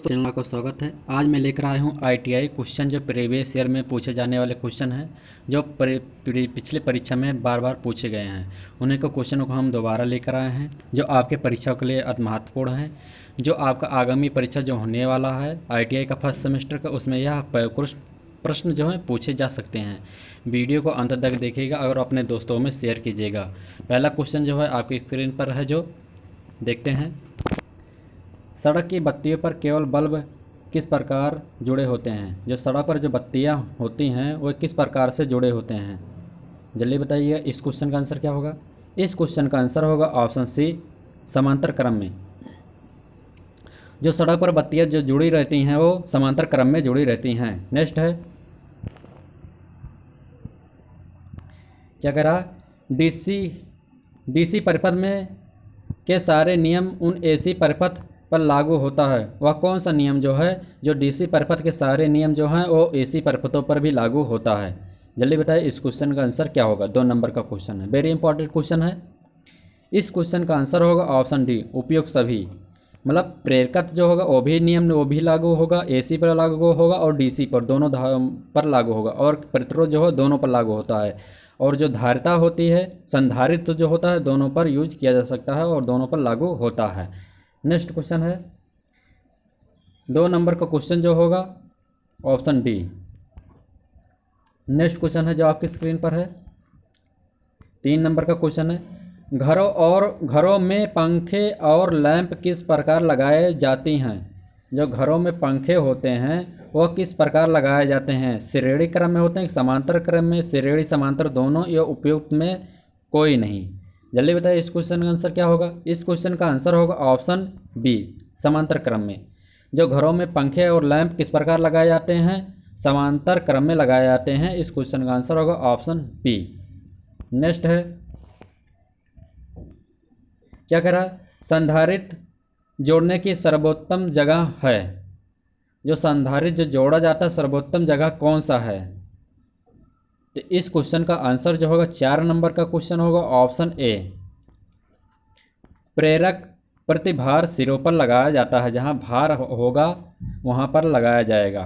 Channel को स्वागत है। आज मैं लेकर आया हूँ आईटीआई क्वेश्चन जो प्रीवियस ईयर में पूछे जाने वाले क्वेश्चन हैं, जो पिछले परीक्षा में बार बार पूछे गए हैं। उन्हीं को क्वेश्चनों को हम दोबारा लेकर आए हैं, जो आपके परीक्षा के लिए अति महत्वपूर्ण है। जो आपका आगामी परीक्षा जो होने वाला है आईटीआई का फर्स्ट सेमेस्टर का, उसमें यह कुछ प्रश्न जो हैं पूछे जा सकते हैं। वीडियो को अंत तक देखिएगा और अपने दोस्तों में शेयर कीजिएगा। पहला क्वेश्चन जो है आपकी स्क्रीन पर है, जो देखते हैं। सड़क की बत्तियों पर केवल बल्ब किस प्रकार जुड़े होते हैं? जो सड़क पर जो बत्तियां होती हैं वो किस प्रकार से जुड़े होते हैं? जल्दी बताइए, इस क्वेश्चन का आंसर क्या होगा? इस क्वेश्चन का आंसर होगा ऑप्शन सी, समांतर क्रम में। जो सड़क पर बत्तियां जो जुड़ी रहती हैं वो समांतर क्रम में जुड़ी रहती हैं। नेक्स्ट है, क्या कह रहा? डीसी परिपथ में के सारे नियम उन एसी परिपथ पर लागू होता है। वह कौन सा नियम जो है, जो डीसी परिपथ के सारे नियम जो हैं वो एसी परिपथों पर भी लागू होता है? जल्दी बताइए, इस क्वेश्चन का आंसर क्या होगा? 2 नंबर का क्वेश्चन है, वेरी इंपॉर्टेंट क्वेश्चन है। इस क्वेश्चन का आंसर होगा ऑप्शन डी, उपयुक्त सभी। मतलब प्रेरकत्व जो होगा वो भी नियम वो भी लागू होगा, एसी पर लागू होगा और डीसी पर, दोनों पर लागू होगा। और प्रतिरोध जो है दोनों पर लागू होता है। और जो धारिता होती है, संधारित्र जो होता है, दोनों पर यूज किया जा सकता है और दोनों पर लागू होता है। नेक्स्ट क्वेश्चन है 2 नंबर का क्वेश्चन जो होगा ऑप्शन डी। नेक्स्ट क्वेश्चन है जो आपकी स्क्रीन पर है, 3 नंबर का क्वेश्चन है। घरों में पंखे और लैंप किस प्रकार लगाए जाती हैं? जो घरों में पंखे होते हैं वह किस प्रकार लगाए जाते हैं? श्रेणी क्रम में होते हैं, समांतर क्रम में? श्रेणी समांतर दोनों, या उपयुक्त में कोई नहीं? जल्दी बताइए, इस क्वेश्चन का आंसर क्या होगा? इस क्वेश्चन का आंसर होगा ऑप्शन बी, समांतर क्रम में। जो घरों में पंखे और लैंप किस प्रकार लगाए जाते हैं? समांतर क्रम में लगाए जाते हैं। इस क्वेश्चन का आंसर होगा ऑप्शन बी। नेक्स्ट है, क्या कह रहा है? संधारित्र जोड़ने की सर्वोत्तम जगह है। जो संधारित्र जो जोड़ा जाता है सर्वोत्तम जगह कौन सा है? तो इस क्वेश्चन का आंसर जो होगा 4 नंबर का क्वेश्चन होगा ऑप्शन ए, प्रेरक प्रतिभार सिरों पर लगाया जाता है। जहां भार होगा वहां पर लगाया जाएगा।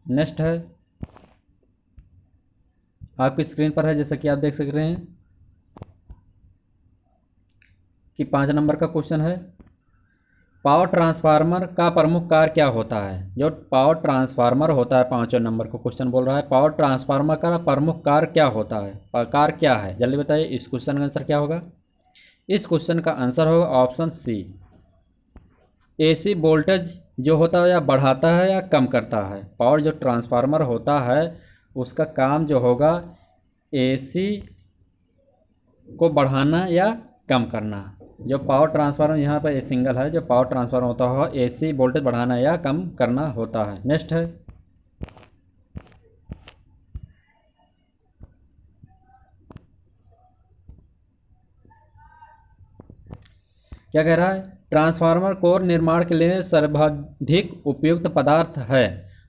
नेक्स्ट है, आपकी स्क्रीन पर है, जैसा कि आप देख सक रहे हैं कि 5 नंबर का क्वेश्चन है। पावर ट्रांसफार्मर का प्रमुख कार्य क्या होता है? जो पावर ट्रांसफार्मर होता है, 5 नंबर को क्वेश्चन बोल रहा है, पावर ट्रांसफार्मर का प्रमुख कार्य क्या होता है? कार्य क्या है? जल्दी बताइए, इस क्वेश्चन का आंसर क्या होगा? इस क्वेश्चन का आंसर होगा ऑप्शन सी, एसी वोल्टेज जो होता है या बढ़ाता है या कम करता है। पावर जो ट्रांसफार्मर होता है उसका काम जो होगा एसी को बढ़ाना या कम करना। जो पावर ट्रांसफार्मर यहाँ पर सिंगल है, जो पावर ट्रांसफार्मर होता है एसी वोल्टेज बढ़ाना या कम करना होता है। नेक्स्ट है, क्या कह रहा है? ट्रांसफार्मर कोर निर्माण के लिए सर्वाधिक उपयुक्त पदार्थ है।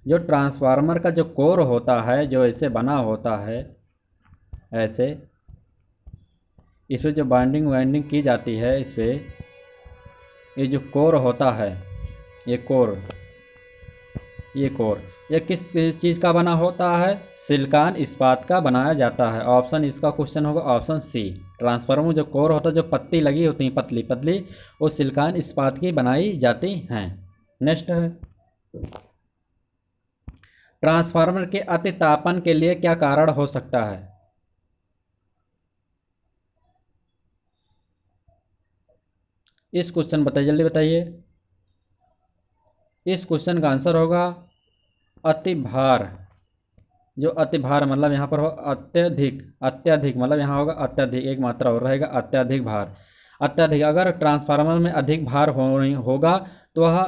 जो ट्रांसफार्मर का जो कोर होता है, जो ऐसे बना होता है, ऐसे इस पर जो बाइंडिंग वाइंडिंग की जाती है, इस पर ये जो कोर होता है, ये कोर ये किस चीज़ का बना होता है? सिलिकॉन इस्पात का बनाया जाता है। ऑप्शन इसका क्वेश्चन होगा ऑप्शन सी, ट्रांसफार्मर जो कोर होता है, जो पत्ती लगी होती हैं पतली पतली, वो सिलिकॉन इस्पात की बनाई जाती हैं। नेक्स्ट है, ट्रांसफार्मर के अति तापन के लिए क्या कारण हो सकता है? इस क्वेश्चन बताइए, जल्दी बताइए। इस क्वेश्चन का आंसर होगा अति भार। जो अति भार मतलब यहाँ पर हो अत्यधिक, अत्यधिक मतलब यहाँ होगा अत्यधिक, एक मात्रा और रहेगा अत्यधिक भार। अत्यधिक, अगर ट्रांसफार्मर में अधिक भार होगा तो वह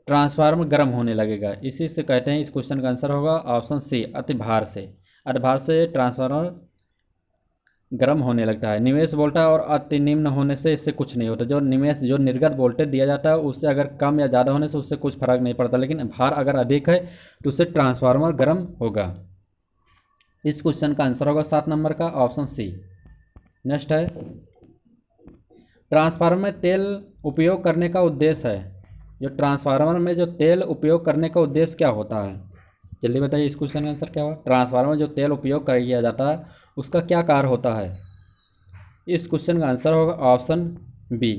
ट्रांसफार्मर गर्म होने लगेगा। इसी से कहते हैं, इस क्वेश्चन का आंसर होगा ऑप्शन सी, अति भार से। अति भार से ट्रांसफार्मर गर्म होने लगता है। निवेश वोल्टेज और अति निम्न होने से इससे कुछ नहीं होता। जो निर्गत वोल्टेज दिया जाता है उससे अगर कम या ज़्यादा होने से उससे कुछ फर्क नहीं पड़ता, लेकिन भार अगर अधिक है तो उससे ट्रांसफार्मर गर्म होगा। इस क्वेश्चन का आंसर होगा 7 नंबर का ऑप्शन सी। नेक्स्ट है, ट्रांसफार्मर में तेल उपयोग करने का उद्देश्य है। जो ट्रांसफार्मर में जो तेल उपयोग करने का उद्देश्य क्या होता है? जल्दी बताइए, इस क्वेश्चन का आंसर क्या होगा? ट्रांसफार्मर में जो तेल उपयोग किया जाता है उसका क्या कार्य होता है? इस क्वेश्चन का आंसर होगा ऑप्शन बी,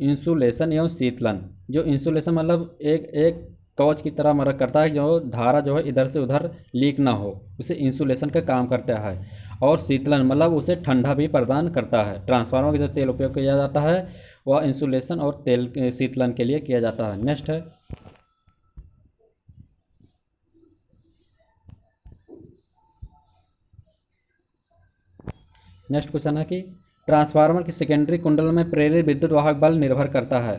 इंसुलेशन एवं शीतलन। जो इंसुलेशन मतलब एक एक कवच की तरह मदद करता है, जो धारा जो है इधर से उधर लीक ना हो, उसे इंसुलेशन का काम करता है। और शीतलन मतलब उसे ठंडा भी प्रदान करता है। ट्रांसफार्मर का जो तेल उपयोग किया जाता है वह इंसुलेशन और तेल शीतलन के लिए किया जाता है। नेक्स्ट है, नेक्स्ट क्वेश्चन है कि ट्रांसफार्मर की सेकेंडरी कुंडल में प्रेरित विद्युत वाहक बल निर्भर करता है।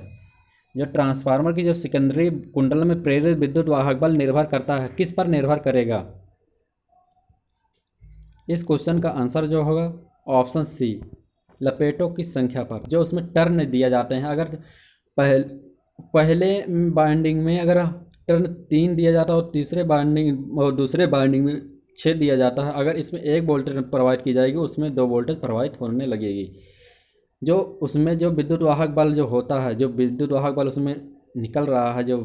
जो ट्रांसफार्मर की जो सेकेंडरी कुंडल में प्रेरित विद्युत वाहक बल निर्भर करता है, किस पर निर्भर करेगा? इस क्वेश्चन का आंसर जो होगा ऑप्शन सी, लपेटों की संख्या पर। जो उसमें टर्न दिए जाते हैं, अगर पहले बाइंडिंग में अगर टर्न 3 दिया जाता है और तीसरे बाइंडिंग और दूसरे बाइंडिंग में 6 दिया जाता है, अगर इसमें 1 वोल्टेज प्रोवाइड की जाएगी, उसमें 2 वोल्टेज प्रोवाइड होने लगेगी। जो उसमें जो विद्युत वाहक बल जो होता है, जो विद्युत वाहक बल उसमें निकल रहा है, जो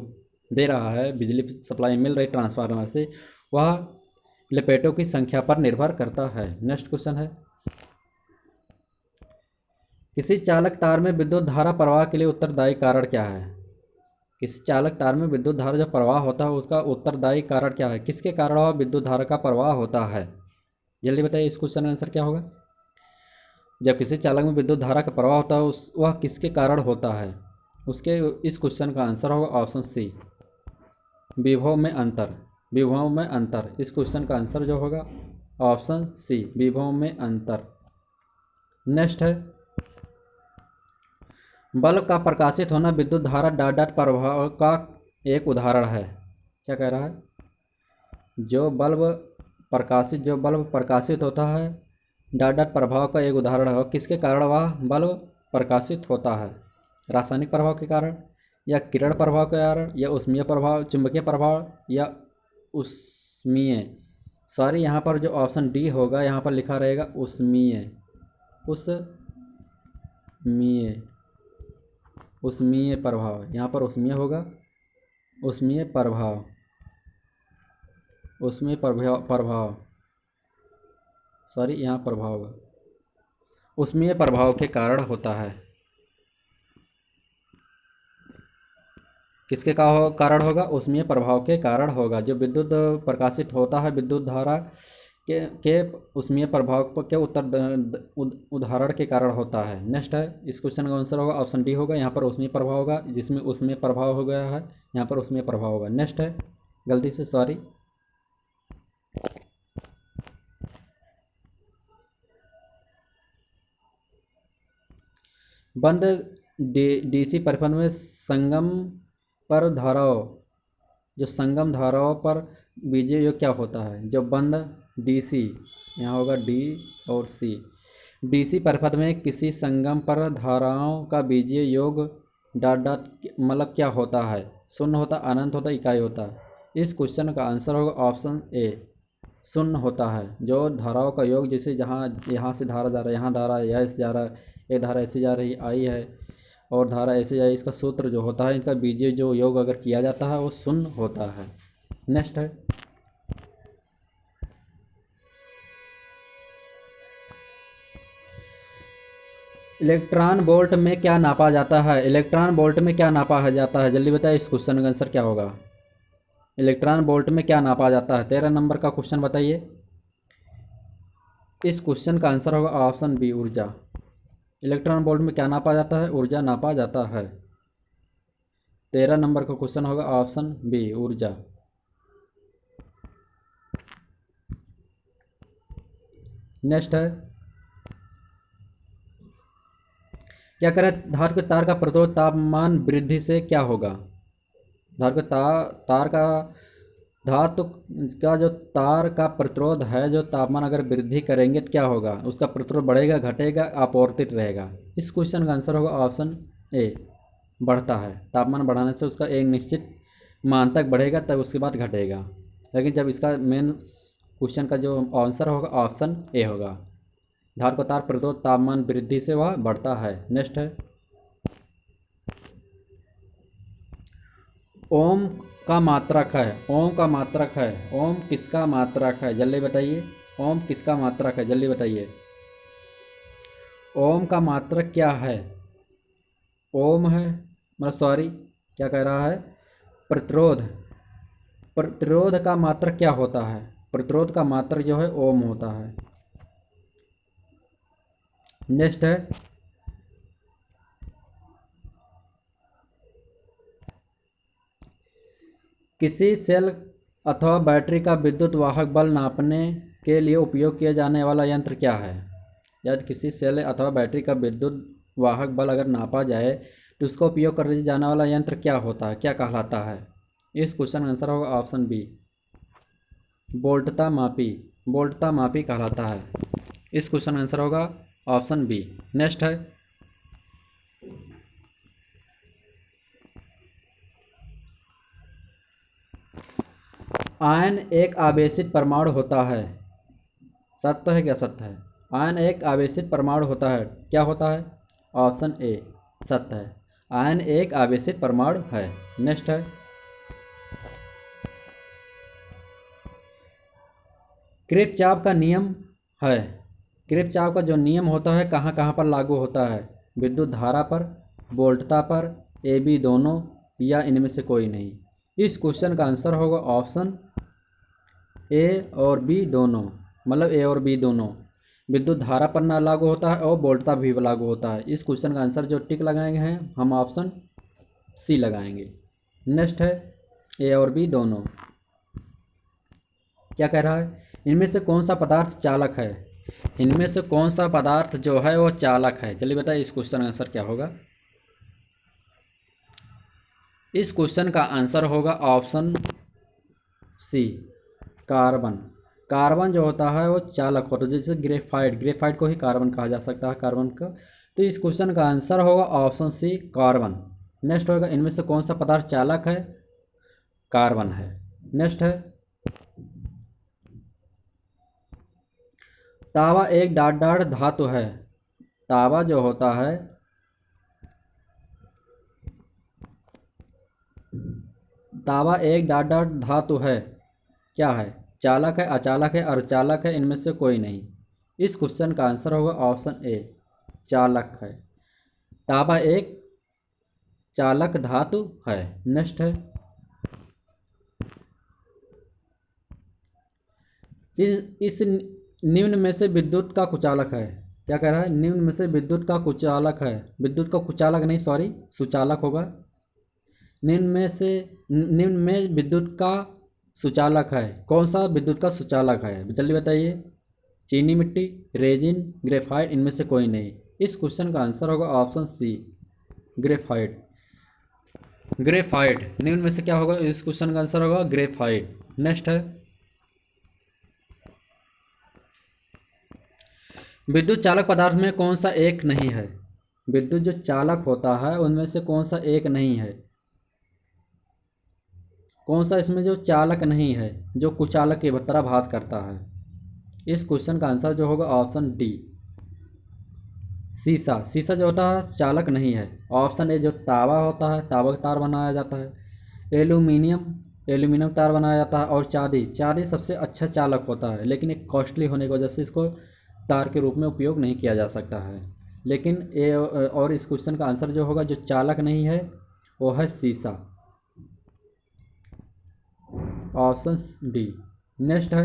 दे रहा है, बिजली सप्लाई मिल रही ट्रांसफार्मर से, वह लपेटों की संख्या पर निर्भर करता है। नेक्स्ट क्वेश्चन है, किसी चालक तार में विद्युत धारा प्रवाह के लिए उत्तरदायी कारण क्या है? किसी चालक तार में विद्युत धारा जो प्रवाह होता है उसका उत्तरदायी कारण क्या है? किसके कारण वह विद्युत धारा का प्रवाह होता है? जल्दी बताइए, इस क्वेश्चन का आंसर क्या होगा? जब किसी चालक में विद्युत धारा का प्रवाह होता है वह किसके कारण होता है? उसके इस क्वेश्चन का आंसर होगा ऑप्शन सी, विभव में अंतर। विभव में अंतर, इस क्वेश्चन का आंसर जो होगा ऑप्शन सी, विभव में अंतर। नेक्स्ट है, बल्ब का प्रकाशित होना विद्युत धारा डॉट डॉट प्रभाव का एक उदाहरण है। क्या कह रहा है? जो बल्ब प्रकाशित होता है डॉट डॉट प्रभाव का एक उदाहरण है। किसके कारण वह बल्ब प्रकाशित होता है? रासायनिक प्रभाव के कारण, या किरण प्रभाव के कारण, या उष्मीय प्रभाव, चुंबकीय प्रभाव, या उष्मीय। सॉरी, यहाँ पर जो ऑप्शन डी होगा, यहाँ पर लिखा रहेगा उष्मीय। उष्मीय प्रभाव, यहाँ पर उष्मीय होगा, उष्मीय प्रभाव, उष्मीय प्रभाव, सॉरी यहाँ प्रभाव होगा, उष्मीय प्रभाव के कारण होता है। किसके कारण होगा? उष्मीय प्रभाव के कारण होगा। जो विद्युत प्रकाशित होता है विद्युत धारा के उष्मीय प्रभाव के उदाहरण के कारण होता है। नेक्स्ट है, इस क्वेश्चन का आंसर होगा ऑप्शन डी होगा। यहाँ पर उष्मीय प्रभाव होगा, जिसमें उष्मीय प्रभाव हो गया है, यहाँ पर उष्मीय प्रभाव होगा। नेक्स्ट है, गलती से सॉरी, बंद डीसी परिपथ में संगम पर धाराओं, जो संगम धाराओं पर बीजीय योग क्या होता है? जो बंद डीसी, यहाँ होगा डी और सी, डीसी परिपथ में किसी संगम पर धाराओं का बीजीय योग डॉट डॉट मतलब क्या होता है? शून्य होता, अनंत होता, इकाई होता है। इस क्वेश्चन का आंसर होगा ऑप्शन ए, शून्य होता है। जो धाराओं का योग, जैसे जहाँ यहाँ से धारा जा रहा है, यहाँ धारा ऐसे जा रहा है, ये धारा ऐसे जा रही आई है और धारा ऐसे जाए, इसका सूत्र जो होता है, इनका बीजीय जो योग अगर किया जाता है वो शून्य होता है। नेक्स्ट है, इलेक्ट्रॉन वोल्ट में क्या नापा जाता है? इलेक्ट्रॉन वोल्ट में क्या नापा जाता है? जल्दी बताइए, इस क्वेश्चन का आंसर क्या होगा? इलेक्ट्रॉन वोल्ट में क्या नापा जाता है? 13 नंबर का क्वेश्चन बताइए। इस क्वेश्चन का आंसर होगा ऑप्शन बी, ऊर्जा। इलेक्ट्रॉन वोल्ट में क्या नापा जाता है? ऊर्जा नापा जाता है। 13 नंबर का क्वेश्चन होगा ऑप्शन बी, ऊर्जा। नेक्स्ट है, क्या करें, धातु के तार का प्रतिरोध तापमान वृद्धि से क्या होगा? धातु के तार का धातु का जो तार का प्रतिरोध है, जो तापमान अगर वृद्धि करेंगे तो क्या होगा? उसका प्रतिरोध बढ़ेगा, घटेगा, अपवर्तित रहेगा। इस क्वेश्चन का आंसर होगा ऑप्शन ए, बढ़ता है। तापमान बढ़ाने से उसका एक निश्चित मान तक बढ़ेगा, तब उसके बाद घटेगा। लेकिन जब इसका मेन क्वेश्चन का जो आंसर होगा ऑप्शन ए होगा, धातु का तार प्रतिरोध तापमान वृद्धि से वह बढ़ता है। नेक्स्ट है, ओम का मात्रक है, ओम का मात्रक है, ओम किसका मात्रक है, जल्दी बताइए। ओम किसका मात्रक है, जल्दी बताइए। ओम का मात्रक क्या है? ओम है, मतलब सॉरी, क्या कह रहा है? प्रतिरोध। प्रतिरोध का मात्रक क्या होता है? प्रतिरोध का मात्रक जो है ओम होता है। नेक्स्ट है, किसी सेल अथवा बैटरी का विद्युत वाहक बल नापने के लिए उपयोग किया जाने वाला यंत्र क्या है? यदि किसी सेल अथवा बैटरी का विद्युत वाहक बल अगर नापा जाए तो उसका उपयोग करने जाने वाला यंत्र क्या होता है, क्या कहलाता है? इस क्वेश्चन का आंसर होगा ऑप्शन बी, वोल्टता मापी। वोल्टता मापी कहलाता है। इस क्वेश्चन का आंसर होगा ऑप्शन बी। नेक्स्ट है, आयन एक आवेशित परमाणु होता है। सत्य है क्या? सत्य है। आयन एक आवेशित परमाणु होता है, क्या होता है? ऑप्शन ए, सत्य है। आयन एक आवेशित परमाणु है। नेक्स्ट है, किरचॉफ का नियम है। किरचॉफ का जो नियम होता है कहाँ कहाँ पर लागू होता है? विद्युत धारा पर, वोल्टता पर, ए बी दोनों, या इनमें से कोई नहीं। इस क्वेश्चन का आंसर होगा ऑप्शन ए और बी दोनों, मतलब ए और बी दोनों। विद्युत धारा पर ना लागू होता है और वोल्टता भी लागू होता है। इस क्वेश्चन का आंसर जो टिक लगाएंगे हैं हम ऑप्शन सी लगाएंगे। नेक्स्ट है, ए और बी दोनों। क्या कह रहा है? इनमें से कौन सा पदार्थ चालक है? इनमें से कौन सा पदार्थ जो है वो चालक है? चलिए बताइए इस क्वेश्चन का आंसर क्या होगा। इस क्वेश्चन का आंसर होगा ऑप्शन सी, कार्बन। कार्बन जो होता है वो चालक होता है, जैसे ग्रेफाइट, ग्रेफाइट को ही कार्बन कहा जा सकता है, कार्बन का। तो इस क्वेश्चन का आंसर होगा ऑप्शन सी, कार्बन। नेक्स्ट होगा, इनमें से कौन सा पदार्थ चालक है? कार्बन है। नेक्स्ट है, तावा एक डाट डाट धातु है। तावा जो होता है, तावा एक डाट डाट धातु है, क्या है? चालक है, अचालक है, अर्धचालक है, इनमें से कोई नहीं। इस क्वेश्चन का आंसर होगा ऑप्शन ए, चालक है। तांबा एक चालक धातु है। नेक्स्ट है, इस निम्न में से विद्युत का कुचालक है। क्या कह रहा है? निम्न में से विद्युत का कुचालक है, विद्युत का कुचालक नहीं, सॉरी, सुचालक होगा। निम्न में विद्युत का सुचालक है, कौन सा विद्युत का सुचालक है? जल्दी बताइए। चीनी मिट्टी, रेजिन, ग्रेफाइट, इनमें से कोई नहीं। इस क्वेश्चन का आंसर होगा ऑप्शन सी, ग्रेफाइट। ग्रेफाइट निम्न में से क्या होगा? इस क्वेश्चन का आंसर होगा ग्रेफाइट। नेक्स्ट है, विद्युत चालक पदार्थ में कौन सा एक नहीं है? विद्युत जो चालक होता है उनमें से कौन सा एक नहीं है? कौन सा इसमें जो चालक नहीं है, जो कुचालक की तरह बात करता है? इस क्वेश्चन का आंसर जो होगा ऑप्शन डी, शीशा। शीशा जो होता है चालक नहीं है। ऑप्शन ए जो तावा होता है, तावा का तार बनाया जाता है। एल्यूमिनियम, एल्यूमिनियम तार बनाया जाता है। और चांदी, चांदी सबसे अच्छा चालक होता है, लेकिन एक कॉस्टली होने की वजह से इसको तार के रूप में उपयोग नहीं किया जा सकता है। लेकिन ए और इस क्वेश्चन का आंसर जो होगा जो चालक नहीं है वो है शीशा, ऑप्शन डी। नेक्स्ट है,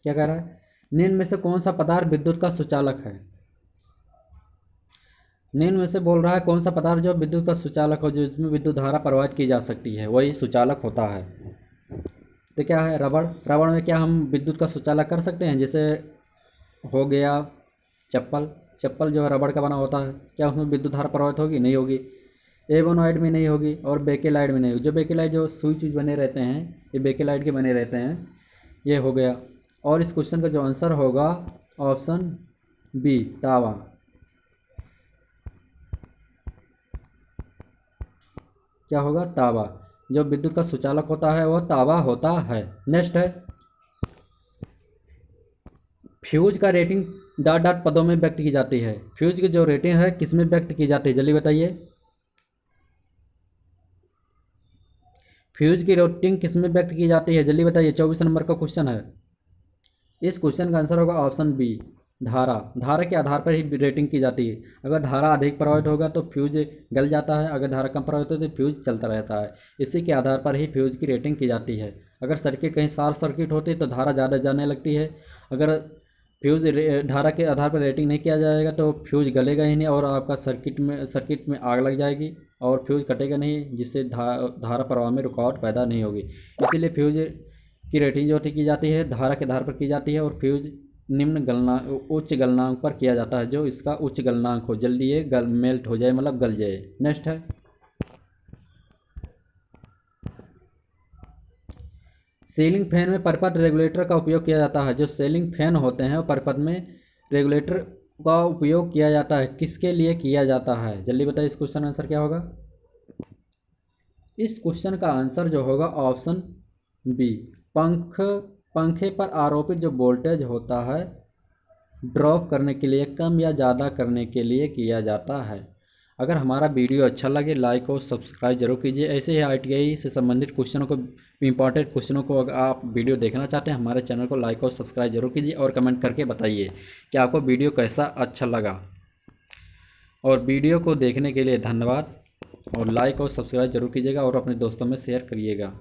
क्या कह रहा है? निम्न में से कौन सा पदार्थ विद्युत का सुचालक है? निम्न में से बोल रहा है कौन सा पदार्थ जो विद्युत का सुचालक हो, जो जिसमें विद्युत धारा प्रवाहित की जा सकती है, वही सुचालक होता है। तो क्या है? रबड़। रबड़ में क्या हम विद्युत का सुचालक कर सकते हैं? जैसे हो गया चप्पल, चप्पल जो है रबड़ का बना होता है, क्या उसमें विद्युत धारा प्रवाहित होगी? नहीं होगी। एवोनॉइड में नहीं होगी और बेकेलाइट में नहीं होगी। जो बेकेलाइट जो सुई चीज बने रहते हैं, ये बेकेलाइट के बने रहते हैं। ये हो गया। और इस क्वेश्चन का जो आंसर होगा ऑप्शन बी, तावा। क्या होगा? तावा। जो विद्युत का सुचालक होता है वह तावा होता है। नेक्स्ट है, फ्यूज का रेटिंग डॉट डॉट पदों में व्यक्त की जाती है। फ्यूज की जो रेटिंग है किस में व्यक्त की जाती है, जल्दी बताइए। फ्यूज की रेटिंग किस में व्यक्त की जाती है, जल्दी बताइए। 24 नंबर का क्वेश्चन है। इस क्वेश्चन का आंसर होगा ऑप्शन बी, धारा। धारा के आधार पर ही रेटिंग की जाती है। अगर धारा अधिक प्रभावित होगा तो फ्यूज गल जाता है, अगर धारा कम प्रभावित हो तो फ्यूज चलता रहता है। इसी के आधार पर ही फ्यूज की रेटिंग की जाती है। अगर सर्किट कहीं शॉर्ट सर्किट होती तो धारा ज़्यादा जाने लगती है। अगर फ्यूज धारा के आधार पर रेटिंग नहीं किया जाएगा तो फ्यूज गलेगा ही नहीं और आपका सर्किट में आग लग जाएगी और फ्यूज कटेगा नहीं, जिससे धारा प्रवाह में रुकावट पैदा नहीं होगी। इसीलिए फ्यूज की रेटिंग जो की जाती है धारा के आधार पर की जाती है और फ्यूज निम्न गलनांक उच्च गलनांक पर किया जाता है। जो इसका उच्च गलनांक हो, जल्दी ये मेल्ट हो जाए, मतलब गल जाए। नेक्स्ट है, सीलिंग फैन में परिपथ रेगुलेटर का उपयोग किया जाता है। जो सीलिंग फैन होते हैं परिपथ में रेगुलेटर का उपयोग किया जाता है, किसके लिए किया जाता है, जल्दी बताइए। इस क्वेश्चन आंसर क्या होगा। इस क्वेश्चन का आंसर जो होगा ऑप्शन बी, पंखे पर आरोपित जो वोल्टेज होता है ड्रॉप करने के लिए, कम या ज़्यादा करने के लिए किया जाता है। अगर हमारा वीडियो अच्छा लगे लाइक और सब्सक्राइब जरूर कीजिए। ऐसे ही ITI से संबंधित क्वेश्चनों को, इंपॉर्टेंट क्वेश्चनों को अगर आप वीडियो देखना चाहते हैं हमारे चैनल को लाइक और सब्सक्राइब जरूर कीजिए और कमेंट करके बताइए कि आपको वीडियो कैसा अच्छा लगा। और वीडियो को देखने के लिए धन्यवाद और लाइक और सब्सक्राइब जरूर कीजिएगा और अपने दोस्तों में शेयर करिएगा।